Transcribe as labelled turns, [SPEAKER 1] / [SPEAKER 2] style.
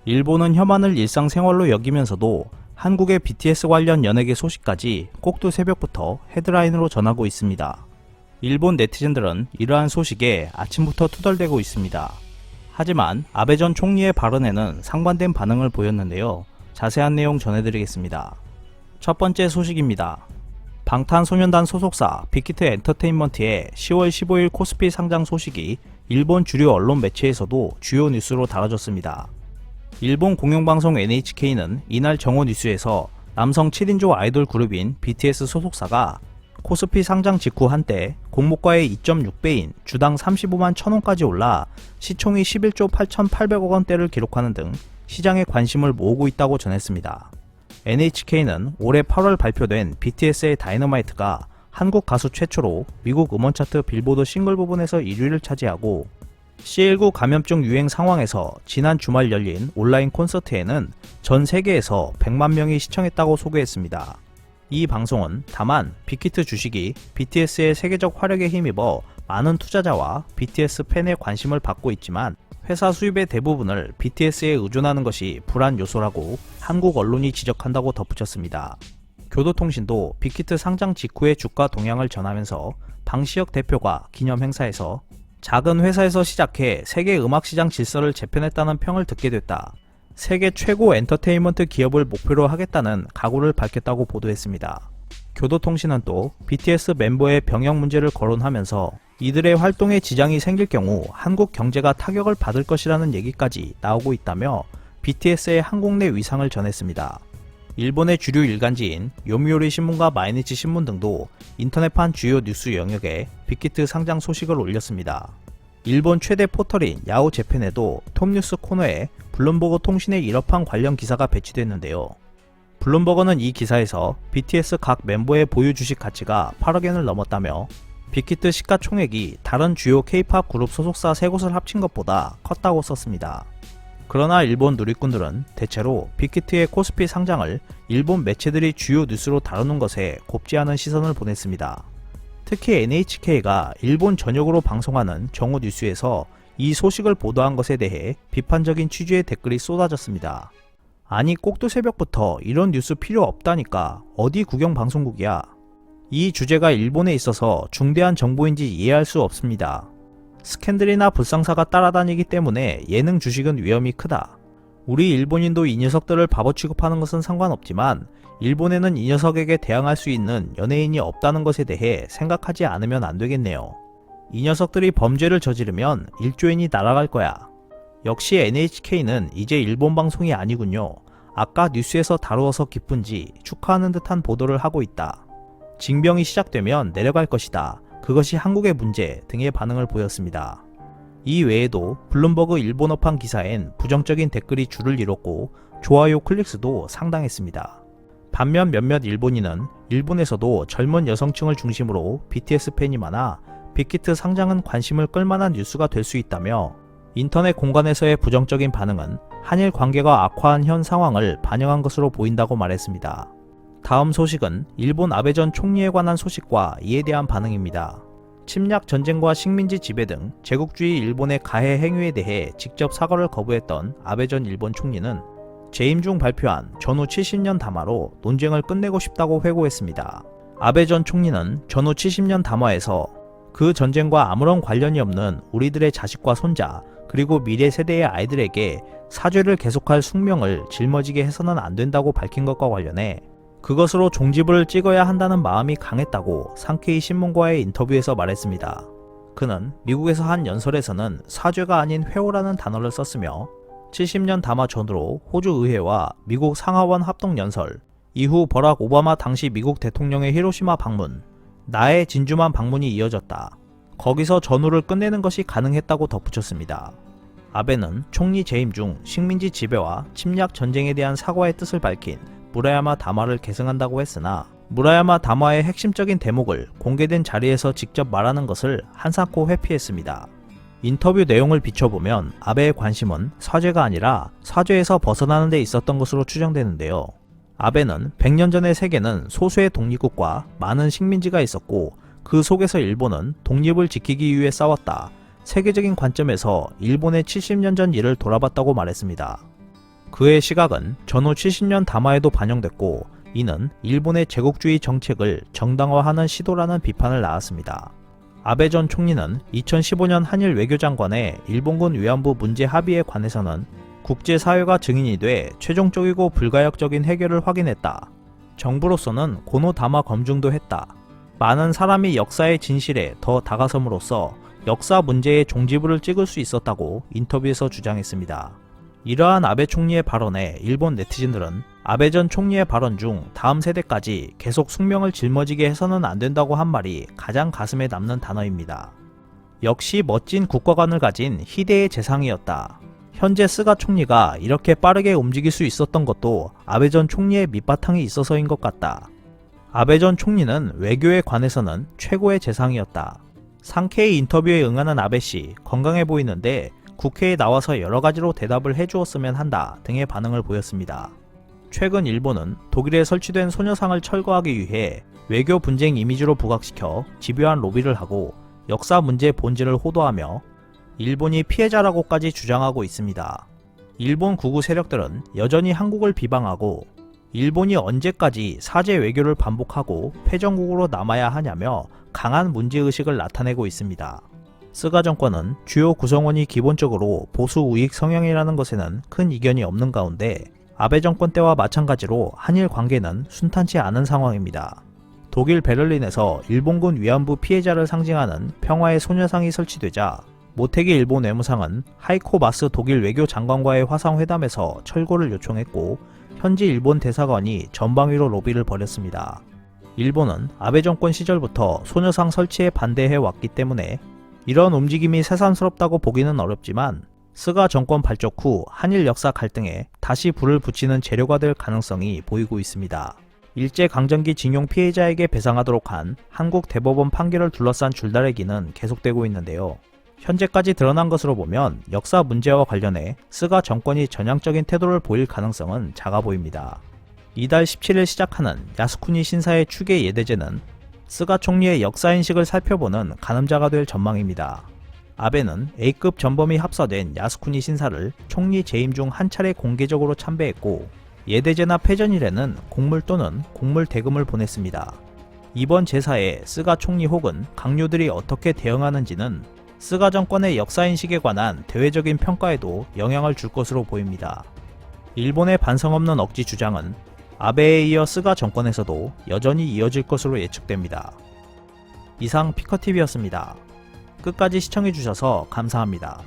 [SPEAKER 1] 일본은 혐한을 일상생활로 여기면서도 한국의 BTS 관련 연예계 소식까지 꼭두 새벽부터 헤드라인으로 전하고 있습니다. 일본 네티즌들은 이러한 소식에 아침부터 투덜대고 있습니다. 하지만 아베 전 총리의 발언에는 상반된 반응을 보였는데요. 자세한 내용 전해드리겠습니다. 첫 번째 소식입니다. 방탄소년단 소속사 빅히트 엔터테인먼트의 10월 15일 코스피 상장 소식이 일본 주류 언론 매체에서도 주요 뉴스로 다뤄졌습니다. 일본 공영방송 NHK는 이날 정오 뉴스에서 남성 7인조 아이돌 그룹인 BTS 소속사가 코스피 상장 직후 한때 공모가의 2.6배인 주당 35만 1000원까지 올라 시총이 11조 8,800억 원대를 기록하는 등 시장에 관심을 모으고 있다고 전했습니다. NHK는 올해 8월 발표된 BTS의 다이너마이트가 한국 가수 최초로 미국 음원 차트 빌보드 싱글 부분에서 1위를 차지하고 C19 감염증 유행 상황에서 지난 주말 열린 온라인 콘서트에는 전 세계에서 100만 명이 시청했다고 소개했습니다. 이 방송은 다만 빅히트 주식이 BTS의 세계적 화력에 힘입어 많은 투자자와 BTS 팬의 관심을 받고 있지만 회사 수입의 대부분을 BTS에 의존하는 것이 불안 요소라고 한국 언론이 지적한다고 덧붙였습니다. 교도통신도 빅히트 상장 직후의 주가 동향을 전하면서 방시혁 대표가 기념 행사에서 작은 회사에서 시작해 세계 음악시장 질서를 재편했다는 평을 듣게 됐다. 세계 최고 엔터테인먼트 기업을 목표로 하겠다는 각오를 밝혔다고 보도했습니다. 교도통신은 또 BTS 멤버의 병역 문제를 거론하면서 이들의 활동에 지장이 생길 경우 한국 경제가 타격을 받을 것이라는 얘기까지 나오고 있다며 BTS의 한국 내 위상을 전했습니다. 일본의 주류 일간지인 요미우리 신문과 마이니치 신문 등도 인터넷판 주요 뉴스 영역에 빅히트 상장 소식을 올렸습니다. 일본 최대 포털인 야후 재팬에도 톱뉴스 코너에 블룸버그 통신의 일업한 관련 기사가 배치됐는데요. 블룸버그는 이 기사에서 BTS 각 멤버의 보유 주식 가치가 8억엔을 넘었다며 빅히트 시가총액이 다른 주요 K-POP 그룹 소속사 3곳을 합친 것보다 컸다고 썼습니다. 그러나 일본 누리꾼들은 대체로 빅히트의 코스피 상장을 일본 매체들이 주요 뉴스로 다루는 것에 곱지 않은 시선을 보냈습니다. 특히 NHK가 일본 전역으로 방송하는 정오 뉴스에서 이 소식을 보도한 것에 대해 비판적인 취지의 댓글이 쏟아졌습니다. 아니 꼭두 새벽부터 이런 뉴스 필요 없다니까 어디 국영방송국이야. 이 주제가 일본에 있어서 중대한 정보인지 이해할 수 없습니다. 스캔들이나 불상사가 따라다니기 때문에 예능 주식은 위험이 크다. 우리 일본인도 이 녀석들을 바보 취급하는 것은 상관없지만 일본에는 이 녀석에게 대항할 수 있는 연예인이 없다는 것에 대해 생각하지 않으면 안 되겠네요. 이 녀석들이 범죄를 저지르면 1조엔이 날아갈 거야. 역시 NHK는 이제 일본 방송이 아니군요. 아까 뉴스에서 다루어서 기쁜지 축하하는 듯한 보도를 하고 있다. 징병이 시작되면 내려갈 것이다. 그것이 한국의 문제 등의 반응을 보였습니다. 이 외에도 블룸버그 일본어판 기사엔 부정적인 댓글이 줄을 이뤘고 좋아요 클릭수도 상당했습니다. 반면 몇몇 일본인은 일본에서도 젊은 여성층을 중심으로 BTS 팬이 많아 빅히트 상장은 관심을 끌만한 뉴스가 될 수 있다며 인터넷 공간에서의 부정적인 반응은 한일 관계가 악화한 현 상황을 반영한 것으로 보인다고 말했습니다. 다음 소식은 일본 아베 전 총리에 관한 소식과 이에 대한 반응입니다. 침략 전쟁과 식민지 지배 등 제국주의 일본의 가해 행위에 대해 직접 사과를 거부했던 아베 전 일본 총리는 재임 중 발표한 전후 70년 담화로 논쟁을 끝내고 싶다고 회고했습니다. 아베 전 총리는 전후 70년 담화에서 그 전쟁과 아무런 관련이 없는 우리들의 자식과 손자 그리고 미래 세대의 아이들에게 사죄를 계속할 숙명을 짊어지게 해서는 안 된다고 밝힌 것과 관련해 그것으로 종지부를 찍어야 한다는 마음이 강했다고 상케이 신문과의 인터뷰에서 말했습니다. 그는 미국에서 한 연설에서는 사죄가 아닌 회오라는 단어를 썼으며 70년 담화 전후로 호주 의회와 미국 상하원 합동연설, 이후 버락 오바마 당시 미국 대통령의 히로시마 방문, 나의 진주만 방문이 이어졌다. 거기서 전후를 끝내는 것이 가능했다고 덧붙였습니다. 아베는 총리 재임 중 식민지 지배와 침략 전쟁에 대한 사과의 뜻을 밝힌 무라야마 담화를 계승한다고 했으나 무라야마 담화의 핵심적인 대목을 공개된 자리에서 직접 말하는 것을 한사코 회피했습니다. 인터뷰 내용을 비춰보면 아베의 관심은 사죄가 아니라 사죄에서 벗어나는 데 있었던 것으로 추정되는데요. 아베는 100년 전의 세계는 소수의 독립국과 많은 식민지가 있었고 그 속에서 일본은 독립을 지키기 위해 싸웠다. 세계적인 관점에서 일본의 70년 전 일을 돌아봤다고 말했습니다. 그의 시각은 전후 70년 담화에도 반영됐고 이는 일본의 제국주의 정책을 정당화하는 시도라는 비판을 낳았습니다. 아베 전 총리는 2015년 한일 외교장관의 일본군 위안부 문제 합의에 관해서는 국제사회가 증인이 돼 최종적이고 불가역적인 해결을 확인했다. 정부로서는 고노 담화 검증도 했다. 많은 사람이 역사의 진실에 더 다가섬으로써 역사 문제의 종지부를 찍을 수 있었다고 인터뷰에서 주장했습니다. 이러한 아베 총리의 발언에 일본 네티즌들은 아베 전 총리의 발언 중 다음 세대까지 계속 숙명을 짊어지게 해서는 안 된다고 한 말이 가장 가슴에 남는 단어입니다. 역시 멋진 국가관을 가진 희대의 재상이었다. 현재 스가 총리가 이렇게 빠르게 움직일 수 있었던 것도 아베 전 총리의 밑바탕이 있어서인 것 같다. 아베 전 총리는 외교에 관해서는 최고의 재상이었다. 상케이 인터뷰에 응하는 아베씨 건강해 보이는데 국회에 나와서 여러가지로 대답을 해주었으면 한다 등의 반응을 보였습니다. 최근 일본은 독일에 설치된 소녀상을 철거하기 위해 외교 분쟁 이미지로 부각시켜 집요한 로비를 하고 역사 문제의 본질을 호도하며 일본이 피해자라고까지 주장하고 있습니다. 일본 구구 세력들은 여전히 한국을 비방하고 일본이 언제까지 사제 외교를 반복하고 패전국으로 남아야 하냐며 강한 문제의식을 나타내고 있습니다. 스가 정권은 주요 구성원이 기본적으로 보수 우익 성향이라는 것에는 큰 이견이 없는 가운데 아베 정권 때와 마찬가지로 한일 관계는 순탄치 않은 상황입니다. 독일 베를린에서 일본군 위안부 피해자를 상징하는 평화의 소녀상이 설치되자 모테기 일본 외무상은 하이코 마스 독일 외교장관과의 화상회담에서 철거를 요청했고 현지 일본 대사관이 전방위로 로비를 벌였습니다. 일본은 아베 정권 시절부터 소녀상 설치에 반대해 왔기 때문에 이런 움직임이 새삼스럽다고 보기는 어렵지만 스가 정권 발족 후 한일 역사 갈등에 다시 불을 붙이는 재료가 될 가능성이 보이고 있습니다. 일제강점기 징용 피해자에게 배상하도록 한 한국 대법원 판결을 둘러싼 줄다리기는 계속되고 있는데요. 현재까지 드러난 것으로 보면 역사 문제와 관련해 스가 정권이 전향적인 태도를 보일 가능성은 작아 보입니다. 이달 17일 시작하는 야스쿠니 신사의 추계 예대제는 스가 총리의 역사인식을 살펴보는 가늠자가 될 전망입니다. 아베는 A급 전범이 합사된 야스쿠니 신사를 총리 재임 중 한 차례 공개적으로 참배했고 예대제나 패전일에는 곡물 또는 곡물 대금을 보냈습니다. 이번 제사에 스가 총리 혹은 강요들이 어떻게 대응하는지는 스가 정권의 역사인식에 관한 대외적인 평가에도 영향을 줄 것으로 보입니다. 일본의 반성 없는 억지 주장은 아베에 이어 스가 정권에서도 여전히 이어질 것으로 예측됩니다. 이상 피커TV였습니다. 끝까지 시청해주셔서 감사합니다.